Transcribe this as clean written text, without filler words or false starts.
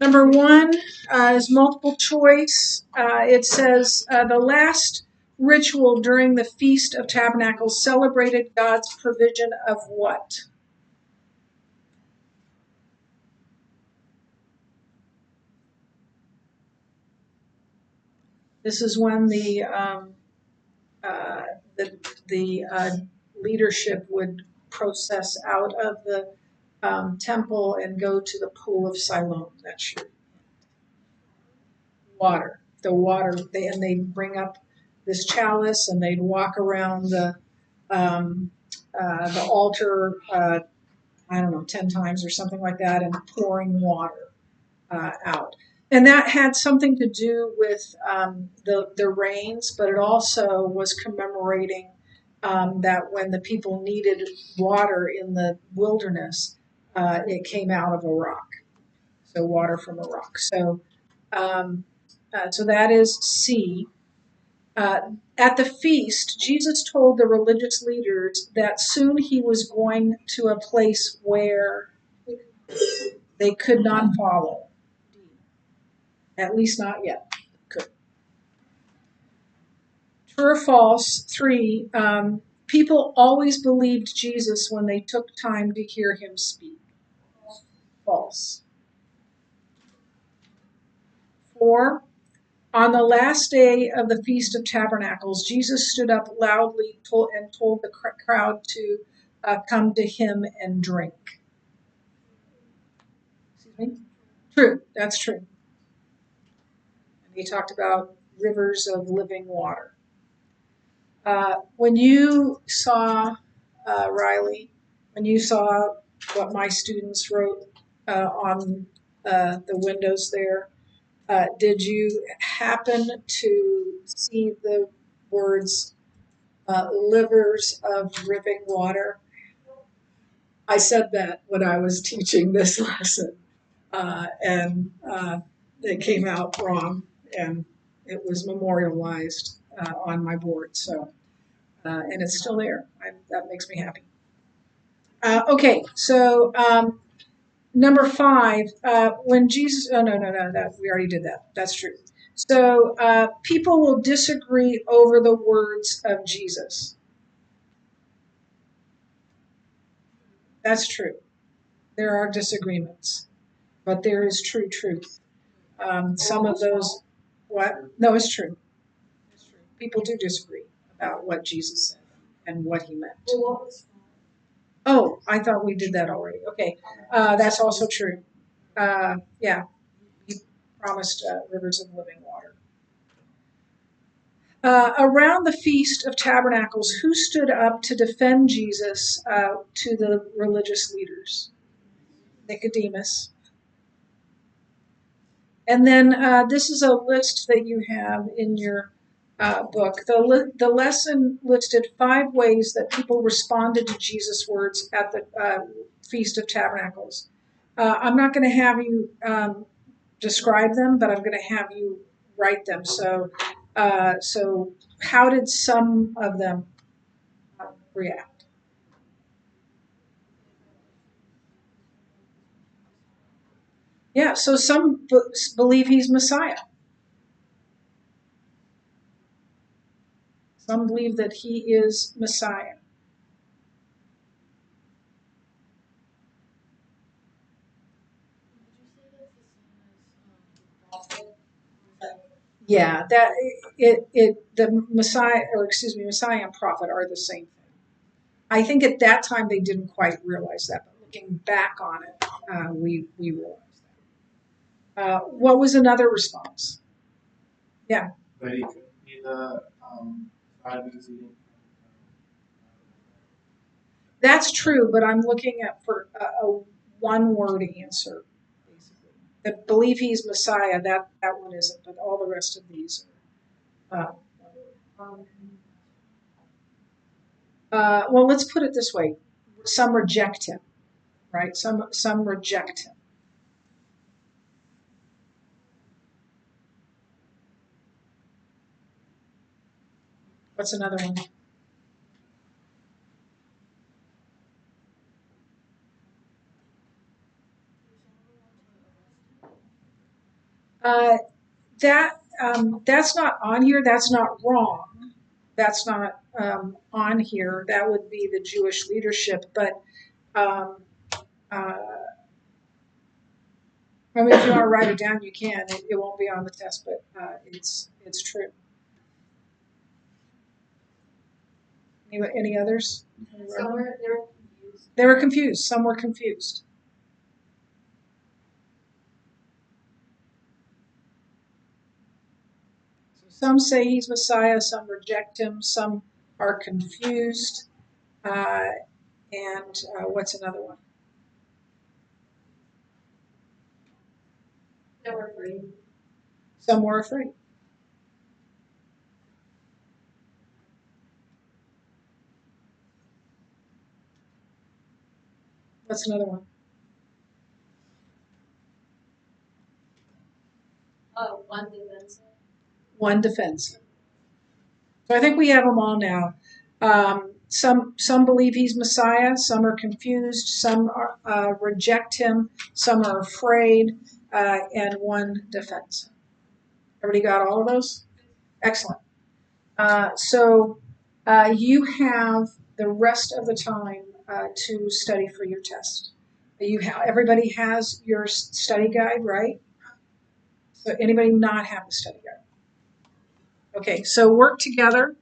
Number one is multiple choice. It says the last ritual during the Feast of Tabernacles celebrated God's provision of what? This is when uh, the leadership would process out of the temple and go to the pool of Siloam. That's your water. The water, and they'd bring up this chalice and they'd walk around the altar, I don't know, 10 times or something like that, and pouring water out. And that had something to do with the rains, but it also was commemorating that when the people needed water in the wilderness, it came out of a rock. So water from a rock. Um, so that is C. At the feast, Jesus told the religious leaders that soon he was going to a place where they could not follow. At least not yet. Could. True or false? 3. People always believed Jesus when they took time to hear him speak. False. 4. On the last day of the Feast of Tabernacles, Jesus stood up loudly and told the crowd to come to him and drink. Excuse me? True, that's true. And he talked about rivers of living water. When you saw, Riley, when you saw what my students wrote on the windows there, did you happen to see the words livers of living water? I said that when I was teaching this lesson, and it came out wrong, and it was memorialized on my board. So, and it's still there. That makes me happy. Okay, so number 5, when Jesus. Oh no, that we already did that. That's true. So people will disagree over the words of Jesus. That's true. There are disagreements, but there is true truth. Some of those, what? No, it's true. It's true. People do disagree about what Jesus said and what he meant. Oh, I thought we did that already. Okay, that's also true. Yeah, he promised rivers of living water. Around the Feast of Tabernacles, who stood up to defend Jesus to the religious leaders? Nicodemus. And then this is a list that you have in your book. The lesson listed 5 ways that people responded to Jesus' words at the Feast of Tabernacles. I'm not going to have you describe them, but I'm going to have you write them. So how did some of them react? Yeah, so some believe he's Messiah. Some believe that he is Messiah. Yeah, that the Messiah, or excuse me, Messiah and prophet are the same thing. I think at that time they didn't quite realize that, but looking back on it, we realized that. What was another response? Yeah. But it could be the That's true, but I'm looking at for a one-word answer, basically. The believe he's Messiah, that one isn't, but all the rest of these are. Well, let's put it this way: some reject him, right? Some reject him. What's another one? That's not on here. That's not wrong. That's not on here. That would be the Jewish leadership. But um, I mean, if you want to write it down, you can. It won't be on the test, but it's true. Any others? So they were confused. They were confused. Some were confused. Some say he's Messiah. Some reject him. Some are confused. And what's another one? They were afraid. Some were afraid. What's another one? One defensive. One defensive. So I think we have them all now. Some believe he's Messiah. Some are confused. Some reject him. Some are afraid. And one defensive. Everybody got all of those? Excellent. So you have the rest of the time to study for your test. Everybody has your study guide, right? So anybody not have the study guide? Okay, so work together